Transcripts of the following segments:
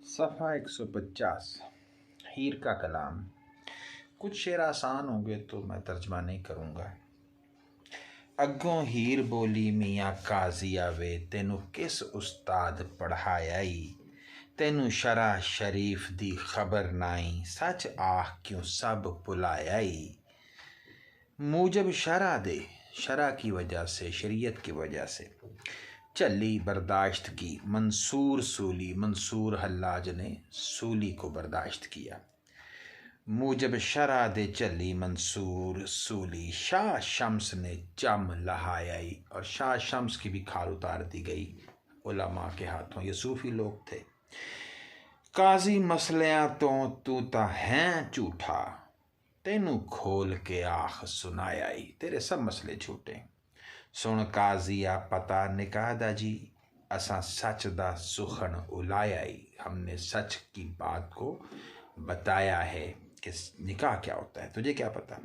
सफ़ा 150 हीर का कलाम। कुछ शेर आसान होंगे तो मैं तर्जमा नहीं करूँगा। अग्गों हीर बोली मियाँ काजिया वे तेनू किस उस्ताद पढ़ायाई, तेनू शरा शरीफ दी खबर नाई सच आख क्यों सब भुलायाई। मूजब शरा दे, शरा की वजह से, शरीयत की वजह से चली बर्दाश्त की मंसूर सूली, मंसूर हल्लाज ने सूली को बर्दाश्त किया। मूजब शरा दे चली मंसूर सूली, शाह शम्स ने जम लहायाई, और शाह शम्स की भी खाल उतार दी गई उलमा के हाथों। ये सूफी लोग थे। काजी मसलियां तो तू ता हैं झूठा, तेनू खोल के आख सुनायाई, तेरे सब मसले झूठे। सुन काजिया पता निकाह दा जी, असा सच दा सुखन उलायाई, हमने सच की बात को बताया है कि निकाह क्या होता है, तुझे क्या पता।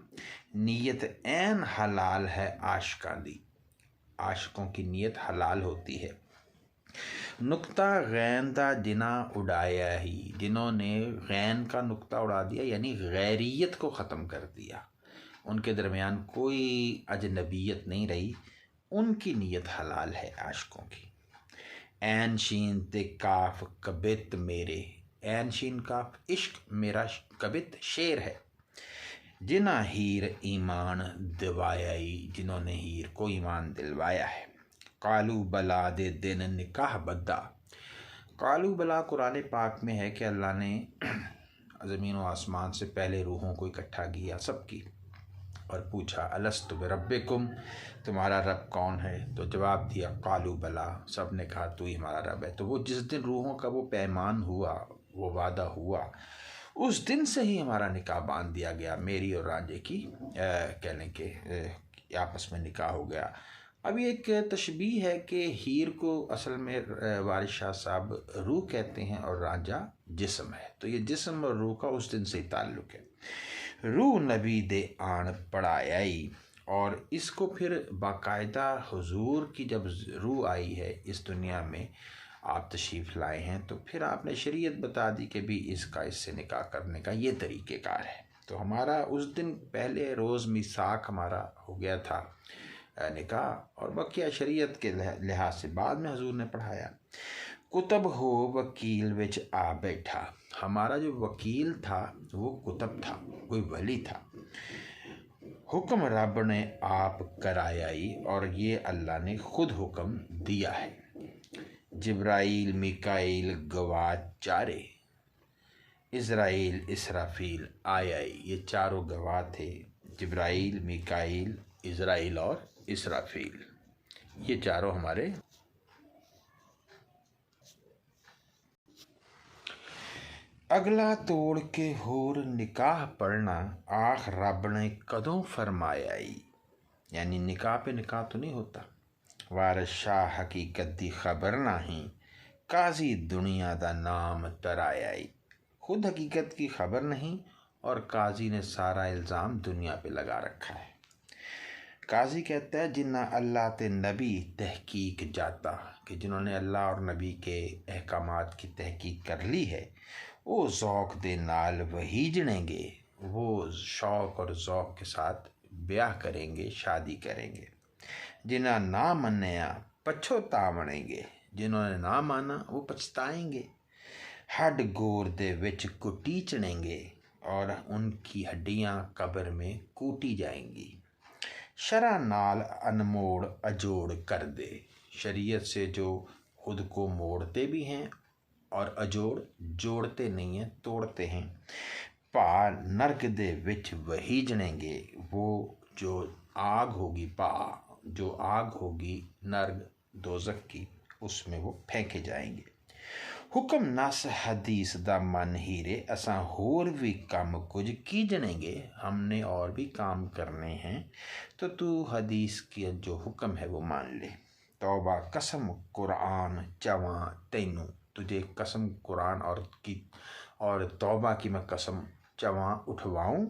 नीयत ऐन हलाल है आशिकां दी, आशिकों की नीयत हलाल होती है। नुक्ता गैन दा जिना उड़ाया ही, जिन्होंने गैन का नुक्ता उड़ा दिया यानी गैरियत को ख़त्म कर दिया, उनके दरमियान कोई अजनबियत नहीं रही, उनकी नीयत हलाल है आशिकों की। ऐन शीन ते काफ कबित मेरे, ऐन शीन काफ इश्क मेरा कबित शेर है। जिना हीर ईमान दिवायाई, जिन्होंने हीर को ईमान दिलवाया है। कालू बला दे दिन निकाह बद्दा, कालू बला कुरान पाक में है कि अल्लाह ने ज़मीन व आसमान से पहले रूहों को इकट्ठा किया सबकी, और पूछा अलस्तु बिरब्बिकुम, तुम्हारा रब कौन है। तो जवाब दिया कालू बला, सब ने कहा तू ही हमारा रब है। तो वो जिस दिन रूहों का वो पैमान हुआ, वो वादा हुआ, उस दिन से ही हमारा निकाह बांध दिया गया। मेरी और रांझे की कह लें कि आपस में निकाह हो गया। अब ये एक तशबीह है कि हीर को असल में वारिस शाह साहब रूह कहते हैं और रांझा जिस्म है। तो ये जिस्म और रूह का उस दिन से ही ताल्लुक़ है। रूह नबी दे आन पढ़ायाई, और इसको फिर बाकायदा हुजूर की जब रूह आई है इस दुनिया में, आप तशरीफ़ लाए हैं, तो फिर आपने शरीयत बता दी कि भी इसका इससे निकाह करने का ये तरीक़ेकार है। तो हमारा उस दिन पहले रोज़ मिसाक हमारा हो गया था निकाह, और बकिया शरीयत के लिहाज से बाद में हुजूर ने पढ़ाया। कुतब हो वकील विच आ बैठा, हमारा जो वकील था वो कुतब था, कोई वली था। हुक्म रब ने आप करायाई, और ये अल्लाह ने खुद हुक्म दिया है। जिब्राइल मिकाइल गवाह चारे, इज़राइल इसराफील आयाई, ये चारों गवाह थे। जिब्राइल मिकाइल इज़राइल और इसराफील, ये चारों हमारे। अगला तोड़ के होर निकाह पढ़ना, आख रब ने कदों फरमायाई, यानी निकाह पे निकाह तो नहीं होता। वारिस शाह हकीकत दी खबर नहीं, काजी दुनिया दा नाम तरायाई, खुद हकीकत की खबर नहीं और काजी ने सारा इल्ज़ाम दुनिया पे लगा रखा है। काजी कहता है जिन्ना अल्लाह ते नबी तहकीक जाता, कि जिन्होंने अल्लाह और नबी के अहकामात की तहकीक कर ली है, वो ज़ौक़ दे नाल वहीजनेंगे, वो शौक़ और ज़ौक़ के साथ ब्याह करेंगे, शादी करेंगे। जिन्ना ना मन्या पछतावणेंगे, जिन्होंने ना माना वो पछताएंगे। हड गोर दे विच कुटीचनेंगे, और उनकी हड्डियाँ कब्र में कूटी जाएंगी। शरा नाल अनमोड़ अजोड़ कर दे, शरीयत से जो खुद को मोड़ते भी हैं और अजोड़ जोड़ते नहीं हैं, तोड़ते हैं। पा नरक दे विच वहीजनेंगे, वो जो आग होगी, पा जो आग होगी नर्क दोज़ख की, उसमें वो फेंके जाएंगे। हुक्म नस हदीस दा मन हीरे, असा होर भी काम कुछ कीजनेंगे, हमने और भी काम करने हैं, तो तू हदीस की जो हुक्म है वो मान ले। तौबा कसम कुरान चवा तैनू, तुझे कसम कुरान और तौबा की मैं कसम चवा उठवाऊँ।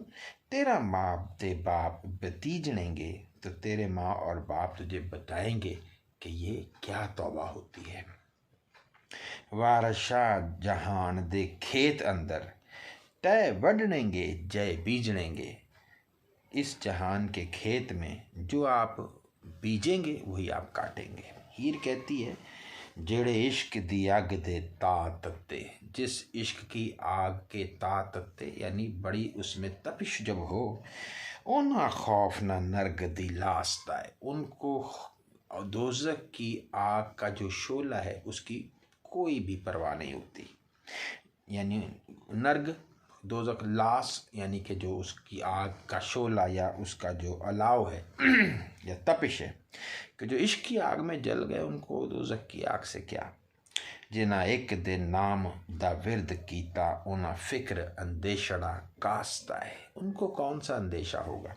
तेरा माँ ते बाप भतीजनेंगे, तो तेरे माँ और बाप तुझे बताएंगे कि ये क्या तौबा होती है। वारशा जहान दे खेत अंदर, तय वडनेंगे जय बीजनेंगे। इस जहान के खेत में जो आप बीजेंगे वही आप काटेंगे। हीर कहती है, जेड़े इश्क दी अग दे ता तत्ते, जिस इश्क की आग के ता तत्ते यानी बड़ी उसमें तपिश जब हो, ओना खौफ ना नर्ग दी लास्ता है, उनको दोज़ख की आग का जो शोला है उसकी कोई भी परवाह नहीं होती। यानी नर्ग दोज़ख, लास यानी कि जो उसकी आग का शोला या उसका जो अलाव है या तपिश है, कि जो इश्क की आग में जल गए उनको दोज़ख की आग से क्या। जिना एक दिन नाम दा विरद कीता, उना फिक्र अंदेशड़ा कास्ता है, उनको कौन सा अंदेशा होगा।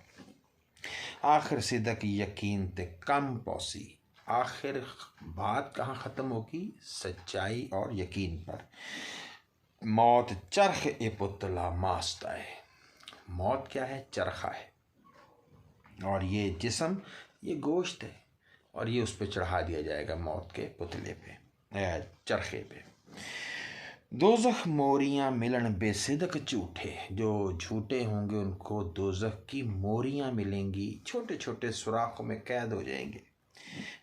आखिर सिदक यकीन ते कम पौसी, आखिर बात कहाँ ख़त्म होगी, सच्चाई और यकीन पर। मौत चरख ए पुतला मास्ता है, मौत क्या है, चरखा है, और ये जिस्म ये गोश्त है, और ये उस पर चढ़ा दिया जाएगा मौत के पुतले पे, चरखे पे। दोज़ख मोरियाँ मिलन बेसिदक झूठे, जो झूठे होंगे उनको दोज़ख की मोरियाँ मिलेंगी, छोटे छोटे सुराखों में कैद हो जाएंगे।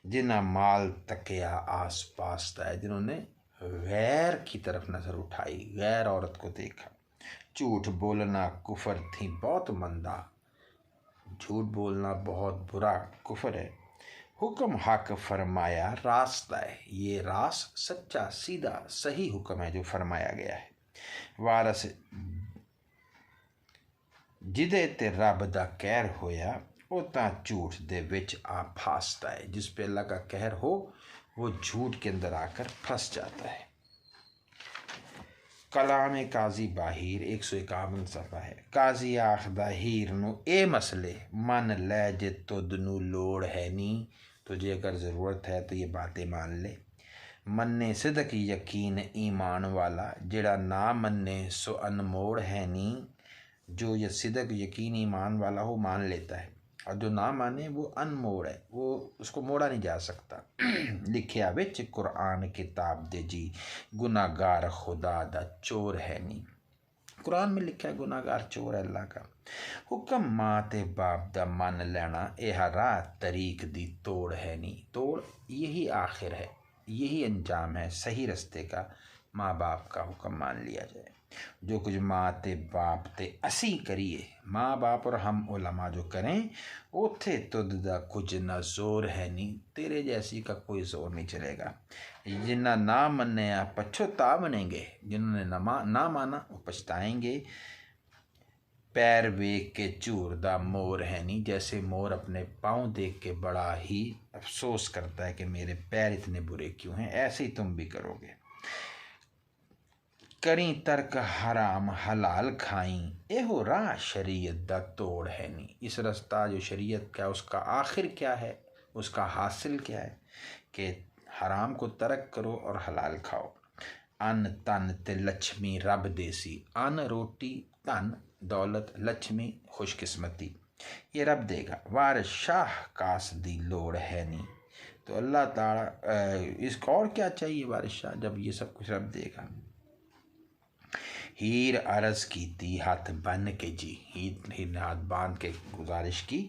जिन्ना माल तकिया आस पास है, जिन्होंने गैर की तरफ नज़र उठाई, गैर औरत को देखा। झूठ बोलना कुफर थी बहुत मंदा, झूठ बोलना बहुत बुरा कुफर है। हुक्म हक फरमाया रास्ता है, ये रास सच्चा सीधा सही हुक्म है जो फरमाया गया है। वारस जिदे ते रब दा कहर होया, वो ता झूठ दे विच आ फंसता है, जिस पे अल्लाह का कहर हो वो झूठ के अंदर आकर फंस जाता है। कलाम काजी बाहिर 151 सफ़ा है। काजी आखदा हीर नू ए मसले मन लै जे तुद नू लोड़ है नी, तुझे अगर ज़रूरत है तो ये बातें मान ले। मन्ने सिदक यकीन ईमान वाला, जेड़ा ना मन्ने सो अनमोड़ है नी। जो ये सिदक यकीन ईमान वाला हो मान लेता है, और जो ना माने वो अनमोड़ है, वो उसको मोड़ा नहीं जा सकता। लिखिया विच कुरान किताब दे जी, गुनाहगार खुदा दा चोर है नी। कुरान में लिखा है गुनाहगार चोर है अल्लाह का। हुक्म माँ ते बाप दा मन लेना, यह राह तरीक दी तोड़ है नी। तोड़ यही आखिर है, यही अंजाम है सही रस्ते का, माँ बाप का हुक्म मान लिया जाए। जो कुछ माँ ते बाप ते असी करिए, माँ बाप और हम उलमा जो करें, उथे तुद दा कुछ न जोर है नी, तेरे जैसी का कोई जोर नहीं चलेगा। जिन्ना ना मन्ने पछता बनेंगे, जिन्होंने ना माना वो पछताएंगे। पैर वेख के झूर दा मोर है नी, जैसे मोर अपने पाँव देख के बड़ा ही अफसोस करता है कि मेरे पैर इतने बुरे क्यों हैं, ऐसे ही तुम भी करोगे। करी तर्क हराम हलाल खाई, एहो राह शरीयत दा तोड़ है नी। इस रास्ता जो शरीयत का उसका आखिर क्या है, उसका हासिल क्या है कि हराम को तर्क करो और हलाल खाओ। अन तन ते लक्ष्मी रब देसी, अन रोटी धन दौलत लक्ष्मी खुशकिस्मती ये रब देगा। वार शाह कास दी लोड़ है नी, तो अल्लाह ताला इसको और क्या चाहिए बादशाह जब ये सब कुछ रब देगा। हीर अर्ज की थी हाथ बन के जी, हीर ने हाथ बांध के गुजारिश की,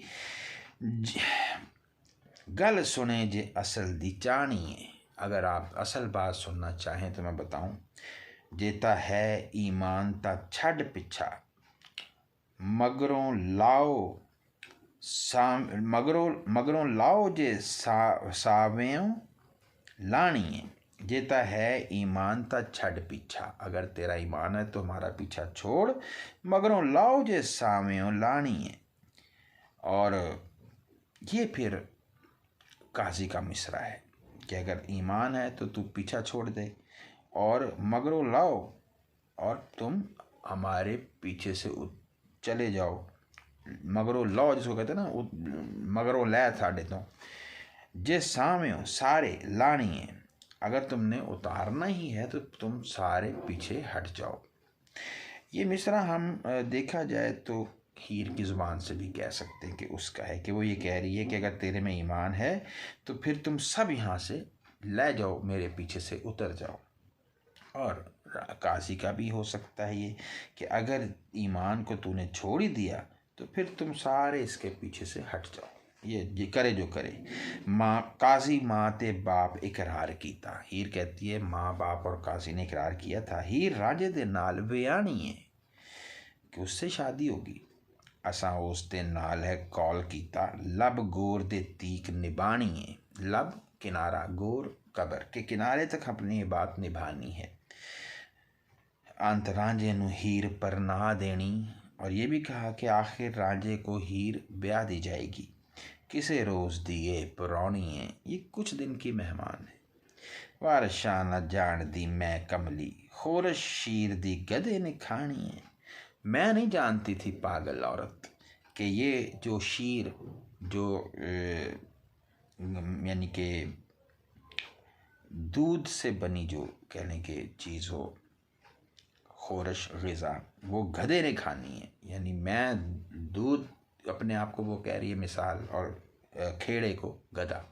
गल सुने जे असल दी चाणी है। अगर आप असल बात सुनना चाहें तो मैं बताऊं, जेता है ईमान ता छड़ पिछा, मगरों लाओ मगरों लाओ जे सावें लानी है। जेता है ईमान ता छड़ पीछा, अगर तेरा ईमान है तो हमारा पीछा छोड़, मगरों लाओ जे सावें लानी है। और ये फिर काजी का मिसरा है कि अगर ईमान है तो तू पीछा छोड़ दे, और मगरों लाओ और तुम हमारे पीछे से चले जाओ। मगरों लाओ जिसको कहते हैं ना, मगरों लै साढ़े तो, जे साम्यों सारे लानी है, अगर तुमने उतारना ही है तो तुम सारे पीछे हट जाओ। ये मिसरा हम देखा जाए तो हीर की ज़ुबान से भी कह सकते हैं कि उसका है, कि वो ये कह रही है कि अगर तेरे में ईमान है तो फिर तुम सब यहाँ से ले जाओ, मेरे पीछे से उतर जाओ। और काजी का भी हो सकता है ये कि अगर ईमान को तूने छोड़ ही दिया तो फिर तुम सारे इसके पीछे से हट जाओ, ये करे जो करे। माँ काजी माँ ते बाप इकरार कीता। हीर कहती है माँ बाप और काजी ने इकरार किया था। हीर राजे दे नाल विआहनी है कि उससे शादी होगी। असां उस दे नाल है कॉल कीता, लब गोर दे तीक निभानी है। लब किनारा, गोर कबर के किनारे तक अपनी ये बात निभानी है। अंत रांझे नू हीर पर ना देनी, और ये भी कहा कि आखिर रांझे को हीर ब्याह दी जाएगी। किसे रोज़ दिए पुरानी है, ये कुछ दिन की मेहमान है। वारशा न जान दी मैं कमली, खोरश शीर दी गधे ने खानी है। मैं नहीं जानती थी पागल औरत कि ये जो शीर जो यानी कि दूध से बनी जो कहने की चीज़ हो, खोरश ग़िज़ा, वो गधे ने खानी है। यानी मैं दूध अपने आप को वो कह रही है मिसाल, और खेड़े को गधा।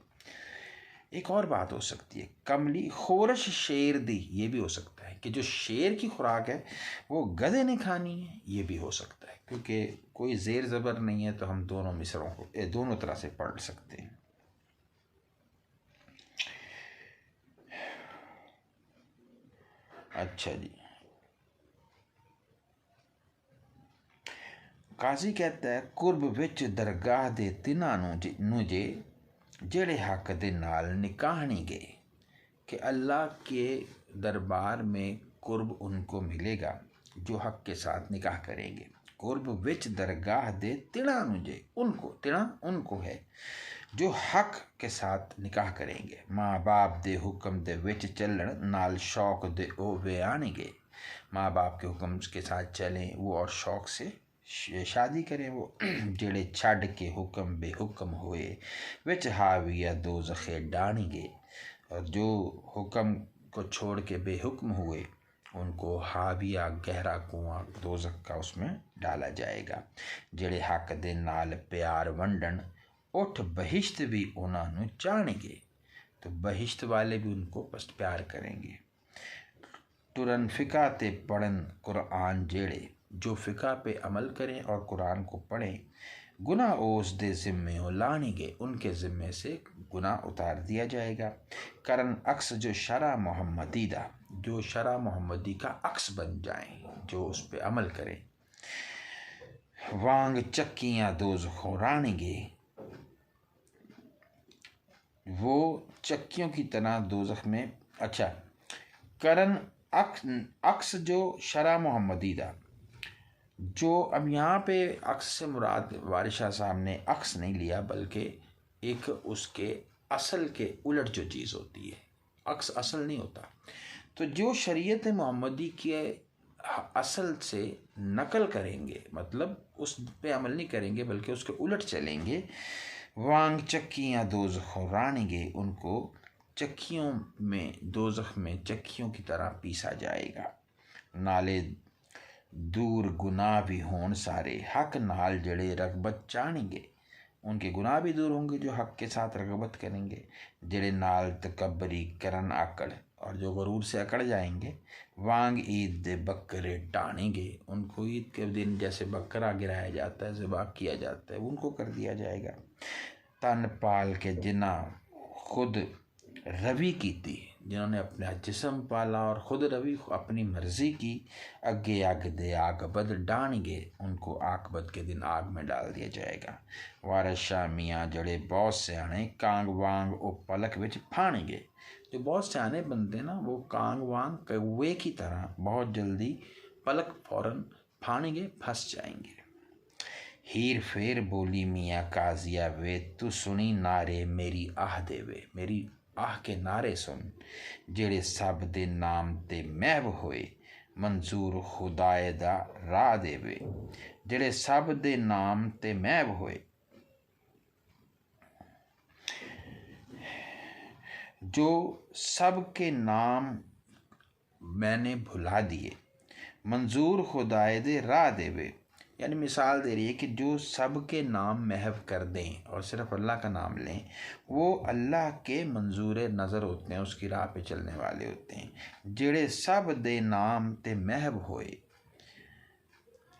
एक और बात हो सकती है कमली खोरश शेर दी, ये भी हो सकता है कि जो शेर की खुराक है वो गधे ने खानी है, ये भी हो सकता है। क्योंकि कोई ज़ेर ज़बर नहीं है तो हम दोनों मिसरों को दोनों तरह से पढ़ सकते हैं। अच्छा जी, काजी कहता है कुर्ब विच दरगाह दे तिन्हां नूं जे जेड़े हक दे नाल निकाहनी गए, कि अल्लाह के दरबार में कुर्ब उनको मिलेगा जो हक के साथ निकाह करेंगे। कुर्ब विच दरगाह दे तिणा नुजे, उनको तिणा उनको है जो हक के साथ निकाह करेंगे। माँ बाप दे हुक्म दे विच चलन नाल शौक दे ओ वे आनेंगे। माँ बाप के हुक्म के साथ चलें वो और शौक से शादी करें वो। जेड़े छड़ के हुक्म बेहुक्म हुए विच हाविया दो जखे डानेंगे, और जो हुक्म को छोड़ के बेहुक्म हुए उनको हाविया गहरा कुआं दोज़ख का उसमें डाला जाएगा। जेड़े हक दे नाल प्यार वंडन उठ बहिश्त भी उन्होंने चाहणगे, तो बहिश्त वाले भी उनको प्यार करेंगे। तुरन फ़िका ते पढ़न कुरान जेड़े, जो फ़िका पे अमल करें और कुरान को पढ़ें। गुनाह ओस दे ज़िम्मे लानेंगे, उनके ज़िम्मे से गुनाह उतार दिया जाएगा। करन अक्स जो शरा मोहम्मदी दा, जो शरा मोहम्मदी का अक्स बन जाएं, जो उस पर अमल करें। वांग चक्कियाँ दोज़खों रानेंगे, वो चक्कियों की तरह दोज़ख में। अच्छा, करन अक्स जो शरा मोहम्मदी दा, जो अब यहाँ पे अक्स से मुराद वारिशा साहब ने अक्स नहीं लिया बल्कि एक उसके असल के उलट जो चीज़ होती है, अक्स असल नहीं होता। तो जो शरीयत मोहम्मदी के असल से नकल करेंगे, मतलब उस पे अमल नहीं करेंगे बल्कि उसके उलट चलेंगे। वांग चक्कियाँ दोज़खों रानेंगे, उनको चक्कियों में दोज़ख में चक्कियों की तरह पीसा जाएगा। नाले दूर गुनाह भी होन सारे हक नाल जड़े रगबत चाहेंगे, उनके गुनाह भी दूर होंगे जो हक के साथ रगबत करेंगे। जड़े नाल तकबरी करन आकड़, और जो गरूर से अकड़ जाएंगे। वांग ईद दे बकरे टानेंगे, उनको ईद के दिन जैसे बकरा गिराया जाता है, ज़िबा किया जाता है, उनको कर दिया जाएगा। तन पाल के जिना खुद रवि की थी, जिन्होंने अपना जिस्म पाला और ख़ुद रवि अपनी मर्ज़ी की। अगे आग दे आग बद डानेंगे, उनको आकबत के दिन आग में डाल दिया जाएगा। वारशा मियाँ जड़े बहुत सियाने कांग वांग ओ पलक विच फानेंगे, जो बहुत सियाने बनते ना वो कांग वांग कौवे की तरह बहुत जल्दी पलक फौरन फानेंगे, फंस जाएंगे। हीर फेर बोली मियाँ काजिया वे, तू सुनी नारे मेरी आह देवे, मेरी आह के नारे सुन। जेड़े सब दे नाम ते महब होए मंजूर खुदाए दा राह देवे, जेड़े सब दे नाम ते महब होए, जो सब के नाम मैंने भुला दिए। मंजूर खुदाए दे राह देवे, यानी मिसाल दे रही है कि जो सब के नाम महव कर दें और सिर्फ अल्लाह का नाम लें, वो अल्लाह के मंजूर नज़र होते हैं, उसकी राह पे चलने वाले होते हैं। जेड़े सब दे नाम ते महव होए,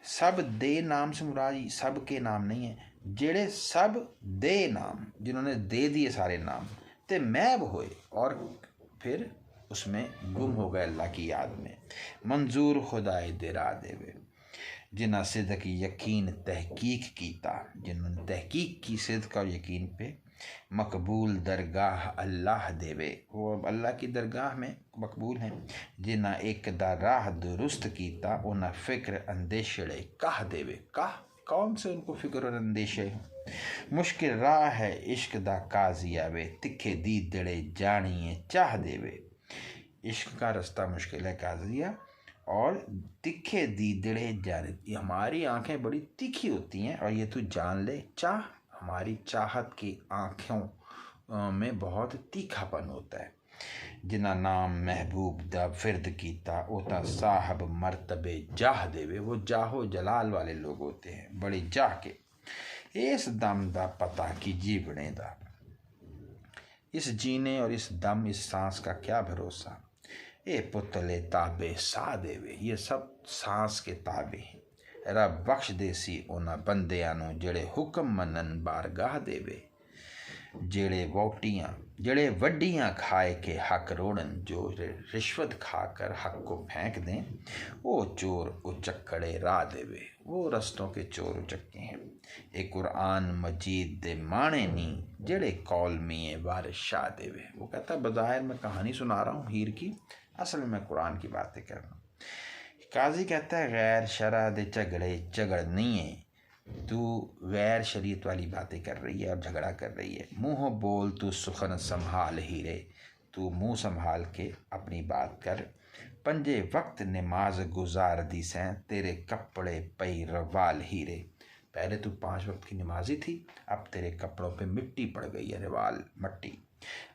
सब दे नाम से मुराद सब के नाम नहीं है, जेड़े सब दे नाम, जिन्होंने दे दिए सारे नाम, ते महव होए और फिर उसमें गुम हो गए अल्लाह की याद में। मंजूर खुदाए दे राह देवे, जिन्हें सिदक यकीन तहकीक कीता, जिन्होंने तहकीक की सिदक और यकीन पे। मकबूल दरगाह अल्लाह देवे, वो अल्लाह की दरगाह में मकबूल हैं। जिन्हें एक दा राह दुरुस्त कीता, उन्हें फ़िक्र अंदेशड़े कह देवे। कह कौन से उनको फ़िक्र और अंदेशे हों। मुश्किल राह है इश्क दा काजी आवे, तिखे दीदड़े जानिए चाह देवे। इश्क का रास्ता मुश्किल है काजिया, और तिखे दीदड़े जाने, हमारी आंखें बड़ी तीखी होती हैं और ये तू जान ले, चाह हमारी चाहत की आँखों में बहुत तीखापन होता है। जिन्ना नाम महबूब दा फिरद कीता, ओता साहब मर्तबे जाह देवे, वो जाहो जलाल वाले लोग होते हैं, बड़े जाह के। इस दम दा पता की जीवने दा, इस जीने और इस दम, इस सांस का क्या भरोसा। ए पुतले ताबे सा देवे, ये सब सांस के ताबे हैं। रब बख्श देसी उन्हें बंदियां नूं जेड़े हुक्म मनन बारगाह देवे। जेड़े वड्डियां खाए के हक रोड़न, जो रिश्वत खाकर हक को फेंक दें, वो चोर उचक्कड़े राह देवे, वो रस्तों के चोर उचक्के हैं। एक कुरान मजीद दे माने नी, जेड़े कौल मिए वारिस शाह देवे। वो कहता है बज़ाहिर मैं कहानी सुना रहा हूँ हीर की, असल में मैं कुरान की बातें कर रहा हूँ। काजी कहता है गैर शरह दे झगड़ नहीं है, तू गैर शरीयत वाली बातें कर रही है और झगड़ा कर रही है। मुँह बोल तू सुखन संभाल हीरे, तू मुँह संभाल के अपनी बात कर। पंजे वक्त नमाज गुजार दी सैं, तेरे कपड़े पई रवाल हीरे। पहले तू 5 वक्त की नमाजी थी, अब तेरे कपड़ों पे मिट्टी पड़ गई है, रवाल मट्टी।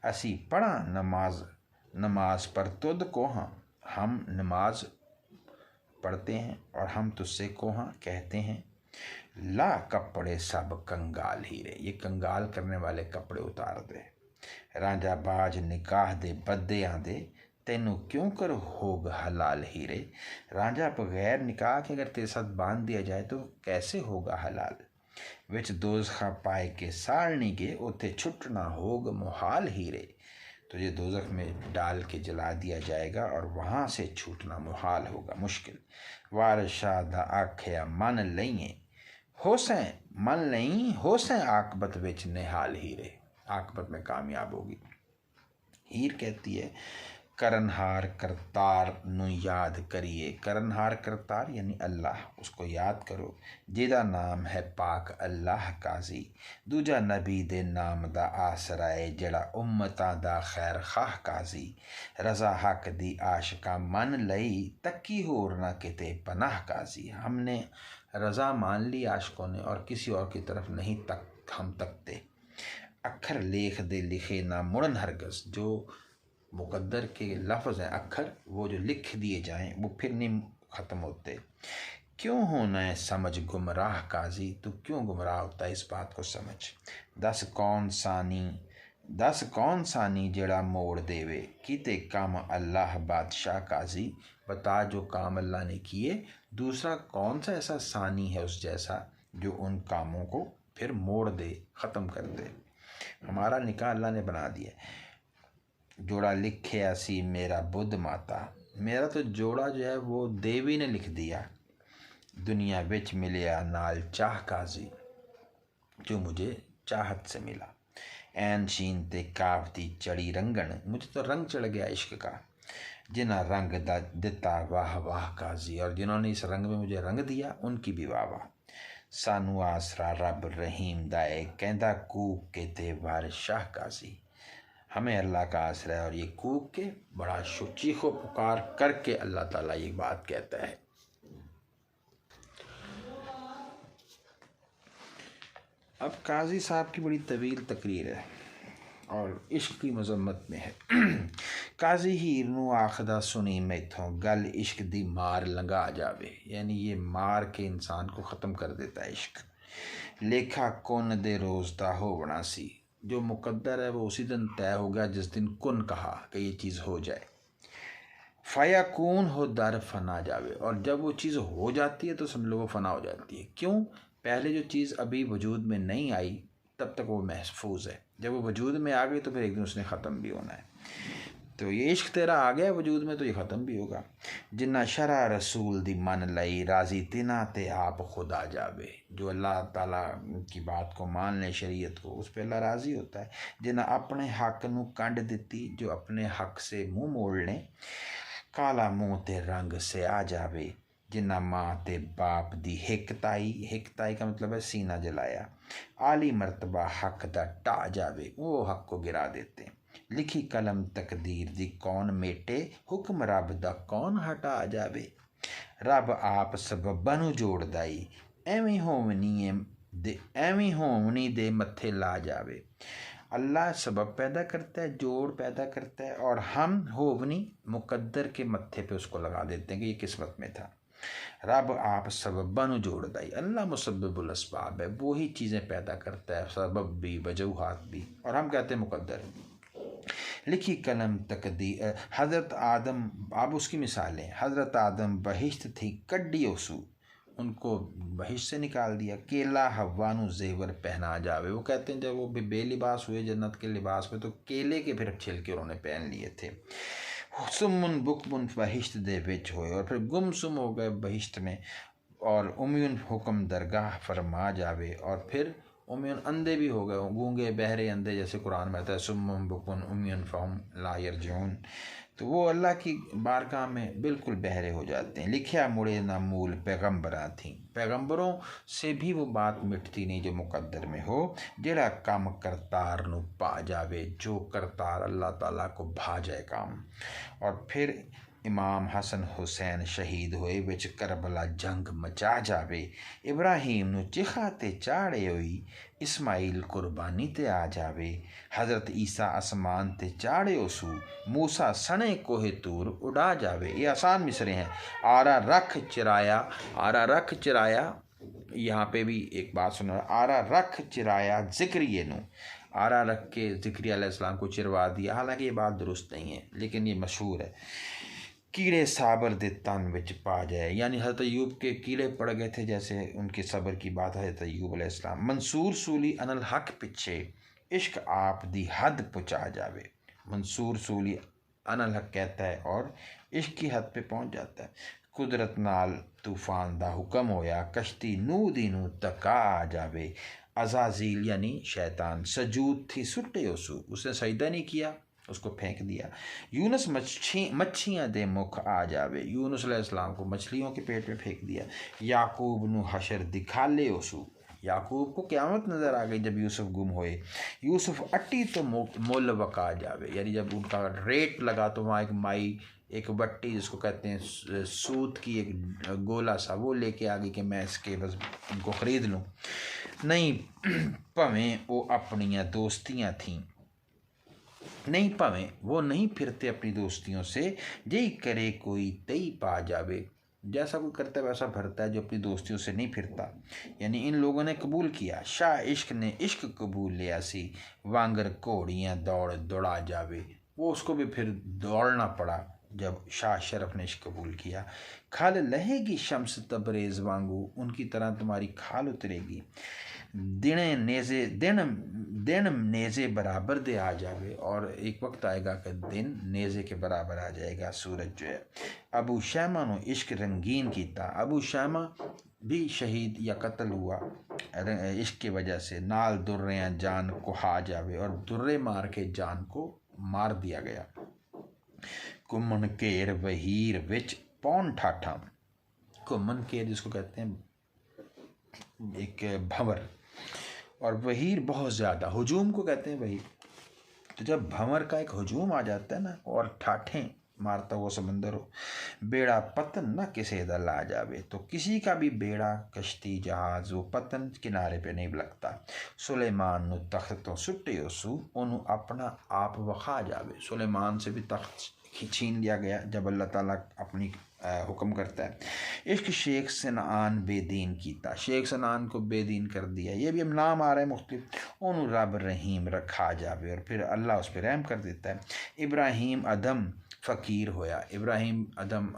असी पढ़ा नमाज पर तुद को, हम नमाज पढ़ते हैं और हम तुझसे कोहा कहते हैं। ला कपड़े सब कंगाल हीरे, ये कंगाल करने वाले कपड़े उतार दे। रांझा बाज निकाह दे बदे आंदे, तेनू क्यों कर होग हलाल हीरे। रांझा बगैर निकाह के अगर तेरे साथ बांध दिया जाए तो कैसे होगा हलाल। विच दोज़खा पाए के साड़नी के, उते छुटना होग मुहाल हीरे। तुझे दोज़ख में डाल के जला दिया जाएगा और वहाँ से छूटना मुहाल होगा, मुश्किल। वारशाह दा आख्या मन लइए, होसें मन लई होसें आकबत विच निहाल हीरे, आकबत में कामयाब होगी। हीर कहती है करनहार करतार नू याद करिए। करनहार करतार यानी अल्लाह, उसको याद करो। जिदा नाम है पाक अल्लाह काजी, दूजा नबी दे नाम दा आसराए, जड़ा उम्मतां दा खैर खाह काजी। रजा हक दी आशिका मन लई, तकी होर ना किते पनाह काजी। हमने रजा मान ली आशिकों ने और किसी और की तरफ नहीं हम तकते। अखर लेख दे लिखे ना मुड़न हरगस, जो मुकद्दर के लफ्ज़ हैं अखर, वो जो लिख दिए जाएं वो फिर नहीं ख़त्म होते। क्यों होना है समझ गुमराह काजी, तू क्यों गुमराह होता है इस बात को समझ। दस कौन सानी जड़ा मोड़ देवे, किते काम अल्लाह बादशाह काजी। बता जो काम अल्लाह ने किए, दूसरा कौन सा ऐसा सानी है उस जैसा जो उन कामों को फिर मोड़ दे, ख़त्म कर दे। हमारा निकाह अल्लाह ने बना दिया। जोड़ा लिखे ऐसी मेरा बुद्ध माता, मेरा तो जोड़ा जो है वो देवी ने लिख दिया। दुनिया बिच मिलिया नाल चाह काजी, जो मुझे चाहत से मिला। ऐन शीन ते कावती चढ़ी रंगन, मुझे तो रंग चढ़ गया इश्क का। जिन्हें रंग दा दिता वाह वाह काजी, और जिन्होंने इस रंग में मुझे रंग दिया उनकी भी वाह वाह। सानू आसरा रब रहीम दाए, कहता कूक के ते वारशाह काजी। हमें अल्लाह का आसरा है और ये कूक के बड़ा चीखो पुकार करके अल्लाह ताला ये बात कहता है। अब काजी साहब की बड़ी तवील तकरीर है। और इश्क की मजम्मत में है। काजी हीर नू आखदा सुनी मैथों गल इश्क दी मार लंघा जावे, यानी ये मार के इंसान को ख़त्म कर देता है इश्क। लेखा कुन दे रोज़ दा होवना सी, जो मुकद्दर है वो उसी दिन तय हो गया जिस दिन कुन कहा कि ये चीज़ हो जाए। फ़याकून हो दर फना जावे, और जब वो चीज़ हो जाती है तो समझ लो वो फ़ना हो जाती है। क्यों? पहले जो चीज़ अभी वजूद में नहीं आई तब तक वो महफूज है, जब वो वजूद में आ गई तो फिर एक दिन उसने ख़त्म भी होना है। तो ये इश्क तेरा आ गया वजूद में तो ये ख़त्म भी होगा। जिन्ना शरा रसूल दी मन लई राज़ी तिना ते आप खुदा जावे, जो अल्लाह ताला की बात को मान ले, शरीयत को, उस पर अल्लाह राज़ी होता है। जिन्ना अपने हक नू कंड दिती, जो अपने हक से मुँह मोड़ लें, काला मुँह ते रंग से आ जावे। जिन्ना माँ ते बाप दी हिकताई का मतलब है सीना जलाया, आली मर्तबा हक दा टा जावे, वो हक को गिरा देते। लिखी कलम तकदीर दी कौन मेटे, हुक्म रब दा कौन हटा जावे। रब आप सबबां नूं जोड़दा ई, एवें होवनी दे मत्थे ला जावे। अल्लाह सबब पैदा करता है, जोड़ पैदा करता है, और हम होवनी मुकद्दर के मत्थे पे उसको लगा देते हैं कि ये किस्मत में था। रब आप सबबां नूं जोड़दा ई, अल्लाह मुसब्बिबुल असबाब है, वो ही चीज़ें पैदा करता है, सबब भी वजूहात भी, और हम कहते हैं मुकद्दर। लिखी कलम तकदीर, हज़रत आदम, आप उसकी मिसालें, हज़रत आदम बहिश्त थी कड्डी ओसू, उनको बहिश्त से निकाल दिया। केला हवा नू जेवर पहना जावे, वो कहते हैं जब वो बेलिबास हुए जन्नत के लिबास में तो केले के फिर छिलके उन्होंने पहन लिए थे। सुमुन बुकमुन बहिश्त दे विच होए, और फिर गुमसुम हो गए बहिश्त में, और उम्युन हुक्म दरगाह फरमा जावे, और फिर उम्युन अंधे भी हो गए, गूंगे बहरे अंधे, जैसे कुरान में आता है सुम्मुन बुकमुन उम्युन फहुम ला यरजून, तो वो अल्लाह की बारगाह में बिल्कुल बहरे हो जाते हैं। लिखिया मुड़े ना मूल पैगम्बरां थी, पैगम्बरों से भी वो बात मिटती नहीं जो मुकद्दर में हो। जेड़ा काम करतार नू पा जावे, जो करतार अल्लाह ताला को भा जाए काम। और फिर इमाम हसन हुसैन शहीद होए विच करबला जंग मचा जावे। इब्राहीम नू चिखा ते चाड़े होई, इस्माइल कुर्बानी ते आ जावे। हज़रत ईसा आसमान ते चाड़े ओसू, मूसा सने कोहे तूर उड़ा जावे। ये आसान मिसरे हैं। आरा रख चिराया, यहाँ पे भी एक बात सुना, आरा रख चिराया ज़िक्रिये नू, आरा रख के ज़िक्रिया अलैहिस्सलाम को चिरवा दिया। हालांकि ये बात दुरुस्त नहीं है, लेकिन ये मशहूर है। कीड़े साबर दे तन विच पा जाए, यानी हज़रत अय्यूब के कीड़े पड़ गए थे, जैसे उनके सब्र की बात है हज़रत अय्यूब अलैहिस्सलाम। मंसूर सूली अनल हक पिछे, इश्क आप दी हद पहुँचा जावे। मंसूर सूली अनल हक कहता है और इश्क की हद पे पहुँच जाता है। कुदरत नाल तूफान दा हुक्म होया, कश्ती नू दी नू तका आ जावे। अज़ाज़ील यानी शैतान सजूद थी सुट्टे ओसू, उसने सजदा नहीं किया, उसको फेंक दिया। यूनुस मच्छियाँ दे मुख आ जावे, यूनुस अलैहिस्सलाम को मछलियों के पेट में फेंक दिया। याकूब नू हशर दिखाले ओसू, याकूब को क़यामत नज़र आ गई जब यूसुफ गुम होए। यूसुफ अट्टी तो मोल वका जावे, यानी जब उनका रेट लगा तो वहाँ एक माई एक बट्टी जिसको कहते हैं सूत की एक गोला सा, वो लेके आ गई कि मैं इसके बस उनको ख़रीद लूँ। नहीं भवें वो अपनियाँ दोस्तियाँ थीं, नहीं भवें वो नहीं फिरते अपनी दोस्तियों से, जई करे कोई तई पा जावे। जैसा कोई करता है वैसा भरता है, जो अपनी दोस्तियों से नहीं फिरता। यानी इन लोगों ने कबूल किया, शाह इश्क ने इश्क कबूल लिया सी, वांगर घोड़ियाँ दौड़ा जावे, वो उसको भी फिर दौड़ना पड़ा जब शाह शरफ ने इश्क कबूल किया। खाल लहेगी शम्स तबरेज़ वांगू, उनकी तरह तुम्हारी खाल उतरेगी। दिन नेज़े बराबर दे आ जावे, और एक वक्त आएगा कि दिन नेज़े के बराबर आ जाएगा सूरज जो है। अबू शैमा नो इश्क रंगीन कीता, अबू शैमा भी शहीद या कत्ल हुआ इश्क की वजह से। नाल दुर्रियाँ जान को हा जावे, और दुर्रे मार के जान को मार दिया गया। घुमन घेर वहीर विच पौन ठाठा, घुमन घेर जिसको कहते हैं एक भंवर, और वहीर बहुत ज़्यादा, हुजूम को कहते हैं वहीर। तो जब भंवर का एक हुजूम आ जाता है ना, और ठाठें मारता हुआ समंदर हो। बेड़ा पतन न किसे दा ला जावे, तो किसी का भी बेड़ा कश्ती जहाज वो पतन किनारे पे नहीं लगता। सुलेमान नु तख्त तो सुटे उसू ओनू अपना आप वखा जावे। सुलेमान से भी तख्त छीन लिया गया जब अल्लाह ताला अपनी हुक्म करता है। इश्क शेख सनान बेदीन कीता, शेख सनान को बेदीन कर दिया। ये भी अब नाम आ रहा है मुख्तलिफ। उन रब रहीम रखा जावे, और फिर अल्लाह उस पर रहम कर देता है। इब्राहिम अदम फ़कीर होया, इब्राहिम अदम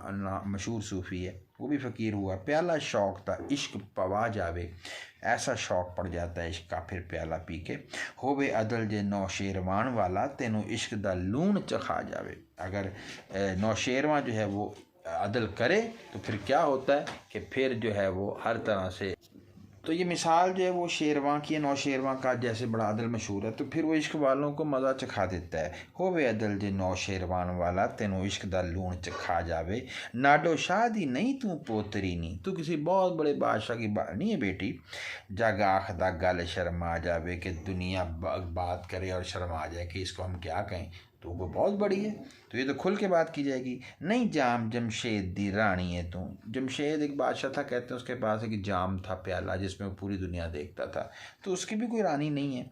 मशहूर सूफ़ी है, वो भी फ़कीर हुआ। प्याला शौक था इश्क पवा जावे, ऐसा शौक पड़ जाता है इश्क का फिर प्याला पी के। होवे अदल जे नौशेरवान वाला तेनों इश्क दा लूण चखा जावे। अगर नौशेरवां जो है वो अदल करे तो फिर क्या होता है कि फिर जो है वो हर तरह से, तो ये मिसाल जो है वो शेरवां की, नौशेरवां का जैसे बड़ा अदल मशहूर है, तो फिर वो इश्क वालों को मज़ा चखा देता है। होवे अदल जे नौशेरवान वाला तेनों इश्क दा लूण चखा जावे। नाडो शादी नहीं तू पोतरी नहीं, तू किसी बहुत बड़े बादशाह की नहीं है बेटी। जग आखदा गल शर्मा जावे, कि दुनिया बात करे और शर्मा जाए कि इसको हम क्या कहें, तो वो बहुत बड़ी है, तो ये तो खुल के बात की जाएगी। नहीं जाम जमशेद दी रानी है तू। जमशेद एक बादशाह था, कहते हैं उसके पास एक जाम था प्याला जिसमें वो पूरी दुनिया देखता था, तो उसकी भी कोई रानी नहीं है।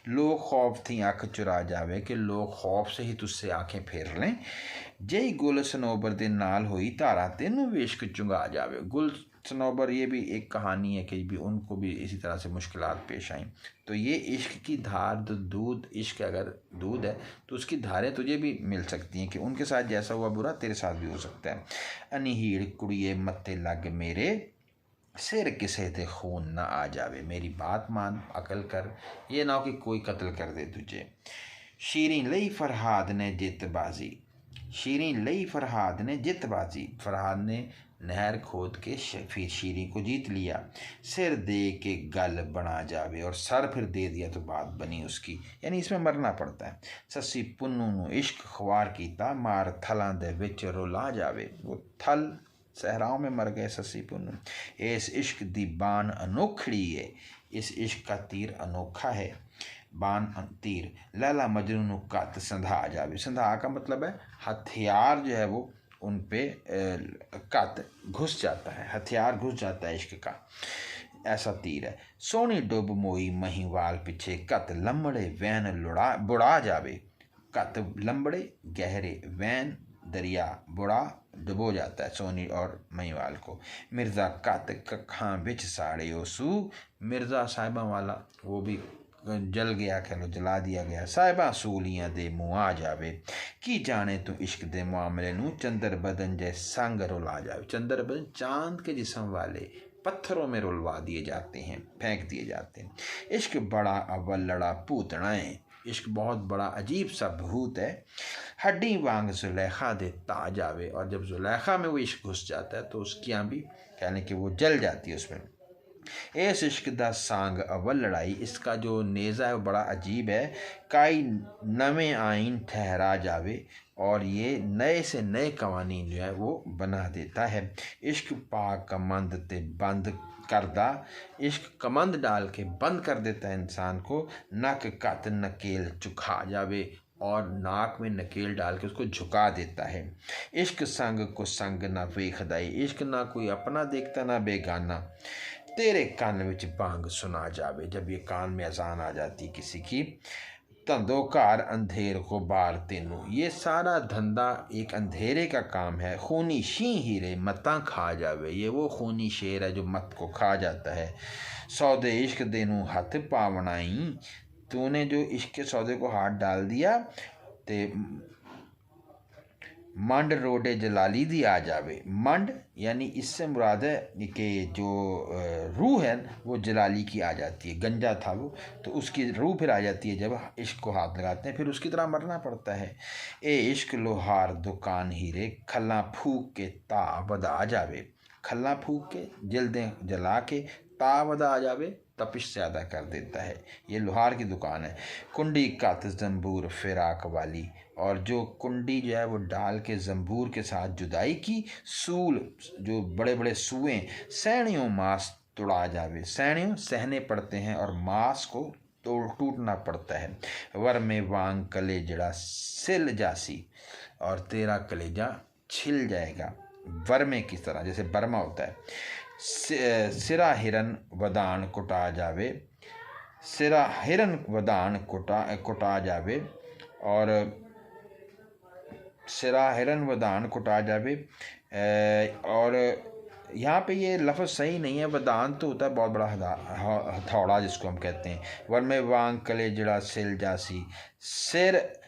लोग खौफ थी आँख चुरा जावे, कि लोग खौफ से ही तुझसे आँखें फेर लें। जय गुल सनोबर दे नाल हुई तारा तेनू भी इश्क चुंगा जावे। गुल सनोबर ये भी एक कहानी है कि भी उनको भी इसी तरह से मुश्किलात पेश आईं। तो ये इश्क की धार, दूध, इश्क अगर दूध है तो उसकी धारें तुझे भी मिल सकती हैं, कि उनके साथ जैसा हुआ बुरा तेरे साथ भी हो सकता है। अनिहीड़ कुड़िए मत्ते लग मेरे, सिर किसे दे खून ना आ जावे। मेरी बात मान, अकल कर, ये ना हो कि कोई कत्ल कर दे तुझे। शीरीं लई फरहाद ने जितबाजी, शीरीं लई फरहाद ने जितबाजी, फरहाद ने नहर खोद के फिर शीरी को जीत लिया। सिर दे के गल बना जावे, और सर फिर दे दिया तो बात बनी उसकी, यानी इसमें मरना पड़ता है। ससी पुन्नू नू इश्क ख्वार कीता, मार थलां दे विच रुला जावे। वो थल सहराओं में मर गए ससी पुन्नू। इस इश्क दी बान अनोखड़ी है, इस इश्क का तीर अनोखा है। बान तीर लैला मजनू नू कत संधा जावे। संधा का मतलब है हथियार जो है वो उन पे कत घुस जाता है, हथियार घुस जाता है इश्क का, ऐसा तीर है। सोनी डुब मोई महिवाल पीछे, कत लंबड़े वैन लुड़ा बुड़ा जावे। कत लंबड़े गहरे, वैन दरिया, बुड़ा डुबो जाता है सोनी और महिवाल को। मिर्ज़ा कत कखां बिच साड़े ओसू, मिर्ज़ा साहिबा वाला वो भी जल गया, कह लो जला दिया गया। साहिबा सूलियां दे मुँह आ जावे, की जाने तू इश्क दे मामले नू, चंद्र बदन जै संग रुला जावे। चंद्र बदन चांद के जिस्म वाले पत्थरों में रुलवा दिए जाते हैं, फेंक दिए जाते हैं। इश्क बड़ा अव्वल लड़ा पूतना है, इश्क बहुत बड़ा अजीब सा भूत है। हड्डी वांग जुलेखा दे ता जावे, और जब जुलेखा में वो इश्क घुस जाता है तो उसकी यहाँ भी कहने कि वो जल जाती है उसमें। इस इश्क दा सांग अव्वल लड़ाई, इसका जो नेज़ा है वो बड़ा अजीब है। काई नवे आइन ठहरा जावे, और ये नए से नए कवानीन जो है वो बना देता है। इश्क पाक कमंद ते बंद करदा, इश्क कमंद डाल के बंद कर देता है इंसान को। नक कत नकेल चुखा जावे, और नाक में नकेल डाल के उसको झुका देता है। इश्क संग को संग ना वेखदाई, इश्क ना कोई अपना देखता ना बेगाना। तेरे कान विच बांग सुना जावे, जब ये कान में अजान आ जाती किसी की। धंधोकार अंधेर को बार तेनू, ये सारा धंधा एक अंधेरे का काम है। खूनी शी हीरे मता खा जावे, ये वो खूनी शेर है जो मत को खा जाता है। सौदे इश्क देनू हथ पावनाई, तूने जो इश्क के सौदे को हाथ डाल दिया, ते मंड रोडे जलाली दी आ जावे। मंड यानी इससे मुराद है कि जो रूह है वो जलाली की आ जाती है, गंजा था वो, तो उसकी रूह फिर आ जाती है जब इश्क को हाथ लगाते हैं, फिर उसकी तरह मरना पड़ता है। ए इश्क लोहार दुकान हीरे, खल्ला फूक के ता बदा जावे। खल्ला फूक के जल्दें जला के ता बदा आ जावे, तपिश ज़्यादा कर देता है। ये लोहार की दुकान है। कुंडी कत जंबूर फिराक वाली, और जो कुंडी जो है वो डाल के जंबूर के साथ जुदाई की। सूल जो बड़े बड़े सुएं, सैणियों मांस तुड़ा जावे, सैणियों सहने पड़ते हैं और मांस को तोड़ टूटना पड़ता है। वर में वांग कले जड़ा सिल जासी, और तेरा कलेजा छिल जाएगा वर्मे की तरह, जैसे बर्मा होता है। सिरा हिरन वदान कुटा जावे, सिरा हिरन वदान कुटा जावे, और सिरा हिरन वदान कुटा जावे। और यहाँ पे ये लफ्ज़ सही नहीं है, वदान तो होता है बहुत बड़ा हथौड़ा जिसको हम कहते हैं। वर में वांग कले जड़ा सिल जासी, सिर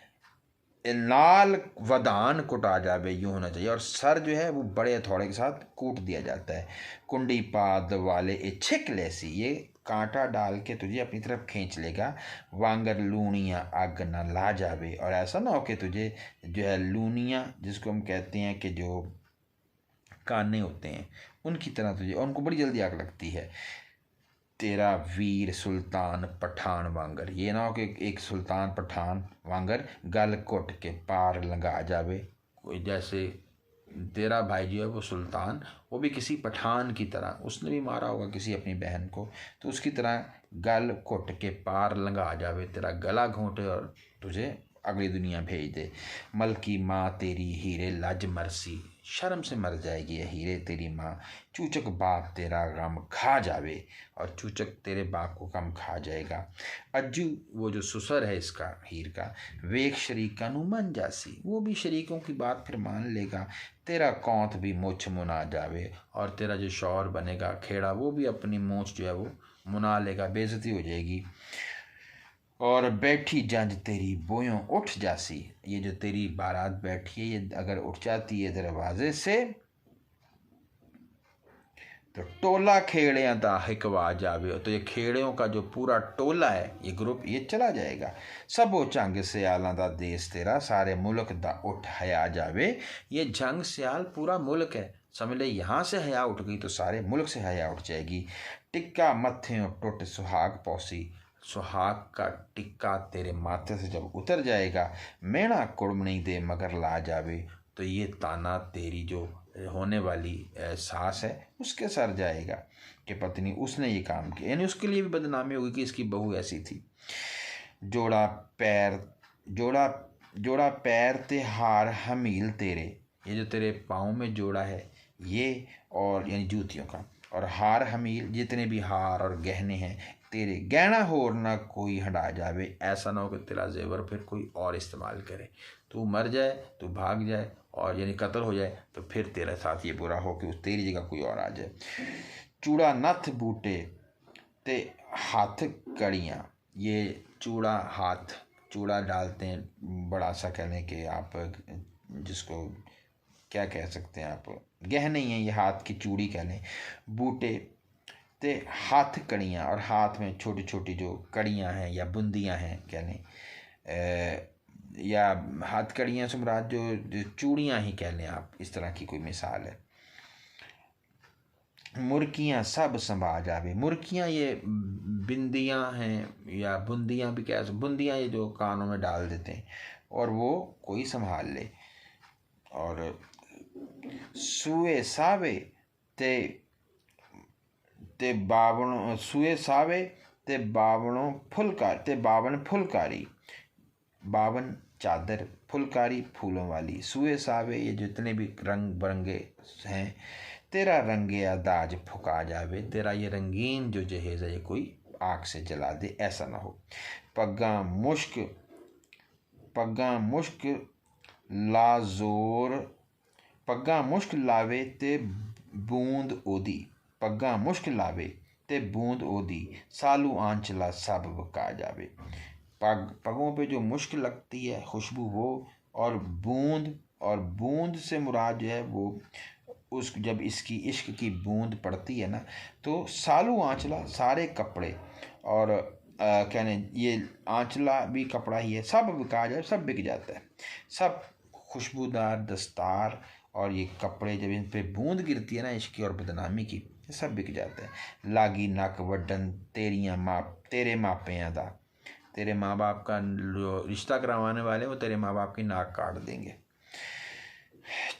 नाल वदान कुटा जावे, यूँ होना चाहिए। और सर जो है वो बड़े हथौड़े के साथ कूट दिया जाता है। कुंडी पाद वाले इच्छिक लेसी, ये कांटा डाल के तुझे अपनी तरफ खींच लेगा। वांगर लूनियाँ आग न ला जावे, और ऐसा ना हो कि तुझे जो है लूनियाँ जिसको हम कहते हैं कि जो काने होते हैं उनकी तरह तुझे, और उनको बड़ी जल्दी आग लगती है। तेरा वीर सुल्तान पठान वांगर, ये ना हो कि एक सुल्तान पठान वांगर गल घुट के पार लंघा जावे। कोई जैसे तेरा भाई जो है वो सुल्तान, वो भी किसी पठान की तरह, उसने भी मारा होगा किसी अपनी बहन को, तो उसकी तरह गल घुट के पार लंघा जावे, तेरा गला घोंटे और तुझे अगली दुनिया भेज दे। मलकी माँ तेरी हीरे लज मरसी, शर्म से मर जाएगी ये हीरे तेरी माँ। चूचक बाप तेरा गम खा जावे, और चूचक तेरे बाप को गम खा जाएगा। अज्जू वो जो ससुर है इसका हीर का, वेख शरीका नु मन जासी, वो भी शरीकों की बात फिर मान लेगा। तेरा कौंत भी मुछ मुना जावे, और तेरा जो शौहर बनेगा खेड़ा, वो भी अपनी मूछ जो है वो मुना लेगा, बेइज्जती हो जाएगी। और बैठी जंज तेरी बोयों उठ जासी, ये जो तेरी बारात बैठी है ये अगर उठ जाती है दरवाजे से, तो टोला खेड़ियाँ दा हिकवा जावे, तो ये खेड़ियों का जो पूरा टोला है, ये ग्रुप, ये चला जाएगा। सबो झंग सियालों दा देश तेरा, सारे मुल्क दा उठ हया जावे। ये झंग सियाल पूरा मुल्क है, समझ ले, यहाँ से हया उठ गई तो सारे मुल्क से हया उठ जाएगी। टिक्का मत्थ्यों टुट सुहाग पौसी, सुहाग का टिक्का तेरे माथे से जब उतर जाएगा। मैणा कुड़मनी दे मगर ला जावे, तो ये ताना तेरी जो होने वाली सास है उसके सर जाएगा कि पत्नी उसने ये काम किया, यानी उसके लिए भी बदनामी होगी कि इसकी बहू ऐसी थी। जोड़ा पैर ते हार हमील तेरे, ये जो तेरे पाँव में जोड़ा है ये, और यानी जूतियों का, और हार हमील जितने भी हार और गहने हैं तेरे, गहना होर ना कोई हटा जावे, ऐसा ना हो कि तेरा जेवर फिर कोई और इस्तेमाल करे, तू मर जाए, तू भाग जाए और यानी कत्ल हो जाए, तो फिर तेरे साथ ये बुरा हो कि उस तेरी जगह कोई और आ जाए। चूड़ा नथ बूटे ते हाथ कड़ियाँ, ये चूड़ा हाथ, चूड़ा डालते हैं बड़ा सा, कह लें कि आप जिसको क्या कह सकते हैं आप, गहने ही हैं ये, हाथ की चूड़ी कह लें। बूटे ते हाथ कड़ियाँ, और हाथ में छोटी छोटी जो कड़ियाँ हैं या बुंदियाँ हैं कह लें, या हाथ कड़ियाँ से मुराद जो चूड़ियाँ ही कह लें आप, इस तरह की कोई मिसाल है। मुर्कियाँ सब संभा जावे, मुर्कियाँ ये बिंदियाँ हैं या बुंदियाँ भी कह सकते, बुंदियाँ ये जो कानों में डाल देते हैं, और वो कोई संभाल ले। और सुए सावे ते बावणों, सुए सावे ते बावणों बावन फुलकारी, बावन चादर फुलकारी फूलों वाली। सुए सावे ये जितने भी रंग बिरंगे हैं, तेरा रंगे दाज फुका जावे, तेरा ये रंगीन जो जहेज है ये कोई आग से जला दे, ऐसा ना हो। पग्गा मुश्क लाजोर, पग्गा मुश्क लावे ते बूंद ओदी, पग्गा मुश्क लावे ते बूंद ओदी, सालू आंचला सब बका जावे। पगों पे जो मुश्क लगती है, खुशबू वो, और बूंद से मुराद जो है वो उस जब इसकी इश्क की बूंद पड़ती है ना, तो सालू आंचला सारे कपड़े, और कहने ये आंचला भी कपड़ा ही है, सब बिका जाए, सब बिक जाता है, सब खुशबूदार दस्तार और ये कपड़े जब इन पे बूंद गिरती है ना इश्क की और बदनामी की, सब बिक जाता है। लागी नक वड्डन तेरे मापे अदा, तेरे माँ बाप का जो रिश्ता करवाने वाले वो तेरे माँ बाप की नाक काट देंगे।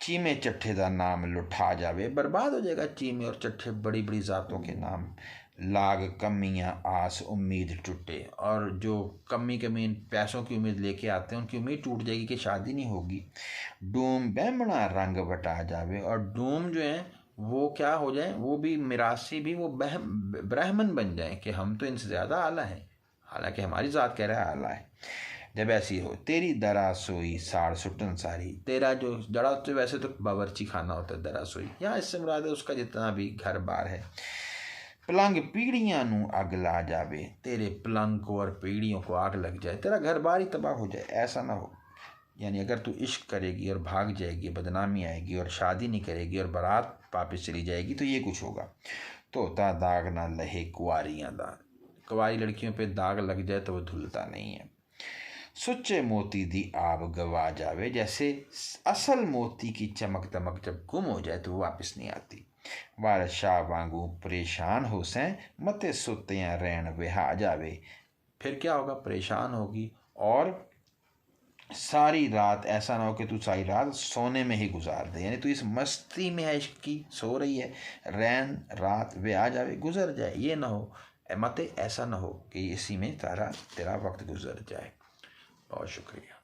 चीमे चट्ठे का नाम लुठा जावे, बर्बाद हो जाएगा चीमे और चट्ठे, बड़ी बड़ी ज़ातों के नाम लाग कमियां आस उम्मीद टूटे। और जो कमी पैसों की उम्मीद लेके आते हैं उनकी उम्मीद टूट जाएगी कि शादी नहीं होगी। डूम बैमणा रंग बटा जावे, और डूम जो है वो क्या हो जाए, वो भी मिरासी भी वो ब्राह्मण बन जाए कि हम तो इनसे ज़्यादा आला हैं, हालांकि हमारी ज़ात कह रहा है आला है। जब ऐसी हो तेरी दरा सोई साड़ सुटन सारी, तेरा जो जड़ा तो वैसे तो बावर्ची खाना होता है दरा सोई, यहाँ इससे मुराद है उसका जितना भी घर बार है। पलंग पीढ़ियां नू अग ला जावे, तेरे पलंग को और पीढ़ियों को आग लग जाए, तेरा घर बार ही तबाह हो जाए। ऐसा ना हो, यानी अगर तू इश्क करेगी और भाग जाएगी, बदनामी आएगी और शादी नहीं करेगी और बारात वापस चली जाएगी तो ये कुछ होगा। तोता दाग ना लहे कुआरियाँ दाग, कुंवारी लड़कियों पे दाग लग जाए तो वो धुलता नहीं है। सुच्चे मोती दी आब गवा जावे, जैसे असल मोती की चमक दमक जब गुम हो जाए तो वो वापस नहीं आती। बादशाह वांगू परेशान हो सें मते सुतियाँ रैन विहा जावे, फिर क्या होगा, परेशान होगी और सारी रात ऐसा ना हो कि तू सारी रात सोने में ही गुजार दे, यानी तू इस मस्ती में है इश्क की, सो रही है, रैन रात वे आ जावे गुजर जाए, ये ना हो मते, ऐसा ना हो कि इसी में तेरा वक्त गुजर जाए। बहुत शुक्रिया।